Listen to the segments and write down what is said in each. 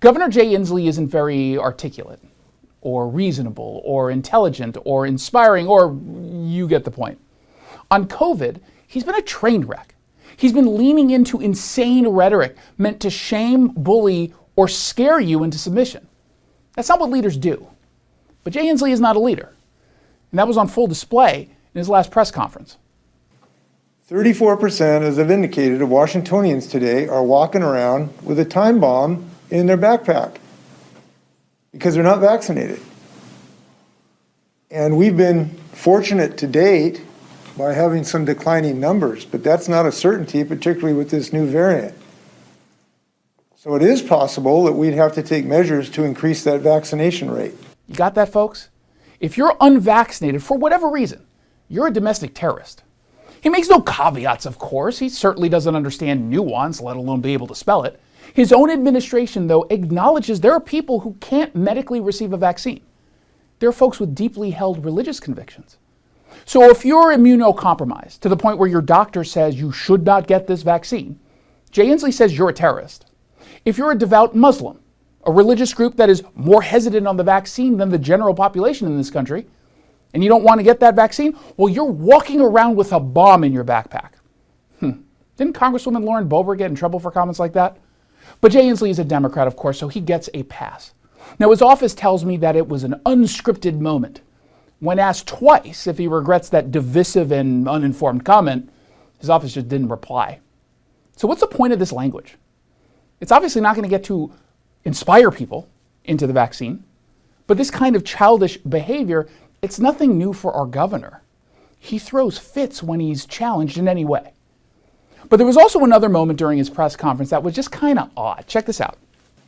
Governor Jay Inslee isn't very articulate or reasonable or intelligent or inspiring, or you get the point. On COVID, he's been a train wreck. He's been leaning into insane rhetoric meant to shame, bully, or scare you into submission. That's not what leaders do. But Jay Inslee is not a leader. And that was on full display in his last press conference. 34%, as I've indicated, of Washingtonians today are walking around with a time bomb in their backpack because they're not vaccinated. And we've been fortunate to date by having some declining numbers, but that's not a certainty, particularly with this new variant. So it is possible that we'd have to take measures to increase that vaccination rate. You got that, folks? If you're unvaccinated for whatever reason, you're a domestic terrorist. He makes no caveats, of course. He certainly doesn't understand nuance, let alone be able to spell it. His own administration, though, acknowledges there are people who can't medically receive a vaccine. There are folks with deeply held religious convictions. So if you're immunocompromised to the point where your doctor says you should not get this vaccine, Jay Inslee says you're a terrorist. If you're a devout Muslim, a religious group that is more hesitant on the vaccine than the general population in this country, and you don't want to get that vaccine, well, you're walking around with a bomb in your backpack. Didn't Congresswoman Lauren Boebert get in trouble for comments like that? But Jay Inslee is a Democrat, of course, so he gets a pass. Now, his office tells me that it was an unscripted moment. When asked twice if he regrets that divisive and uninformed comment, his office just didn't reply. So what's the point of this language? It's obviously not going to get to inspire people into the vaccine, but this kind of childish behavior, it's nothing new for our governor. He throws fits when he's challenged in any way. But there was also another moment during his press conference that was just kind of odd. Check this out.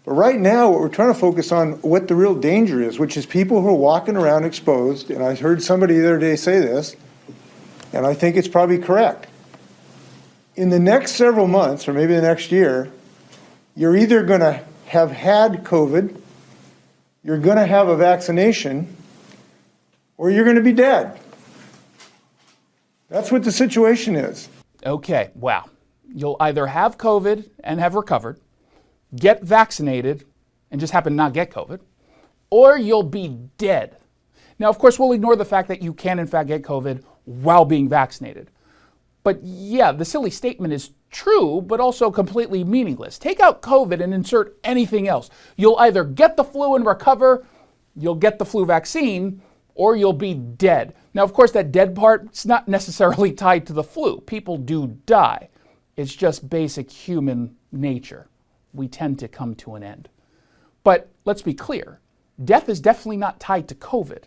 But right now, what we're trying to focus on what the real danger is, which is people who are walking around exposed. And I heard somebody the other day say this, and I think it's probably correct. In the next several months, or maybe the next year, you're either going to have had COVID, you're going to have a vaccination, or you're going to be dead. That's what the situation is. Okay, wow. You'll either have COVID and have recovered, get vaccinated and just happen to not get COVID, or you'll be dead. Now, of course, we'll ignore the fact that you can, in fact, get COVID while being vaccinated. But yeah, the silly statement is true, but also completely meaningless. Take out COVID and insert anything else. You'll either get the flu and recover, you'll get the flu vaccine, or you'll be dead. Now, of course, that dead part, it's not necessarily tied to the flu. People do die. It's just basic human nature. We tend to come to an end. But let's be clear, death is definitely not tied to COVID.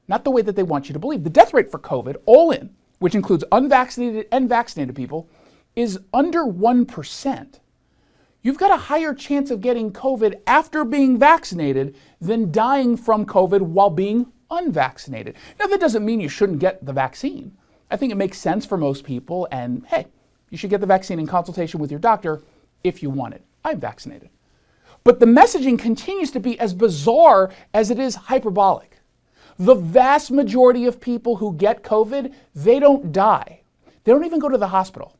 Not the way that they want you to believe. The death rate for COVID, all in, which includes unvaccinated and vaccinated people, is under 1%. You've got a higher chance of getting COVID after being vaccinated than dying from COVID while being unvaccinated. Now, that doesn't mean you shouldn't get the vaccine. I think it makes sense for most people, and hey, you should get the vaccine in consultation with your doctor if you want it. I'm vaccinated. But the messaging continues to be as bizarre as it is hyperbolic. The vast majority of people who get COVID, they don't die. They don't even go to the hospital.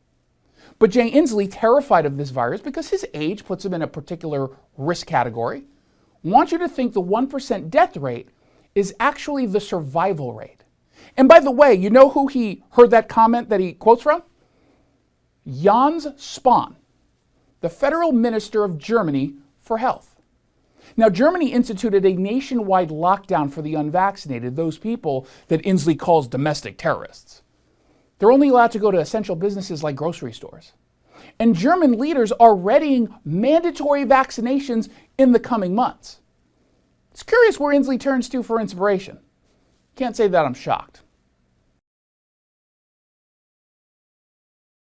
But Jay Inslee, terrified of this virus because his age puts him in a particular risk category, wants you to think the 1% death rate is actually the survival rate. And by the way, you know who he heard that comment that he quotes from? Jens Spahn, the federal minister of Germany for health. Now, Germany instituted a nationwide lockdown for the unvaccinated, those people that Inslee calls domestic terrorists. They're only allowed to go to essential businesses like grocery stores. And German leaders are readying mandatory vaccinations in the coming months. It's curious where Inslee turns to for inspiration. Can't say that I'm shocked.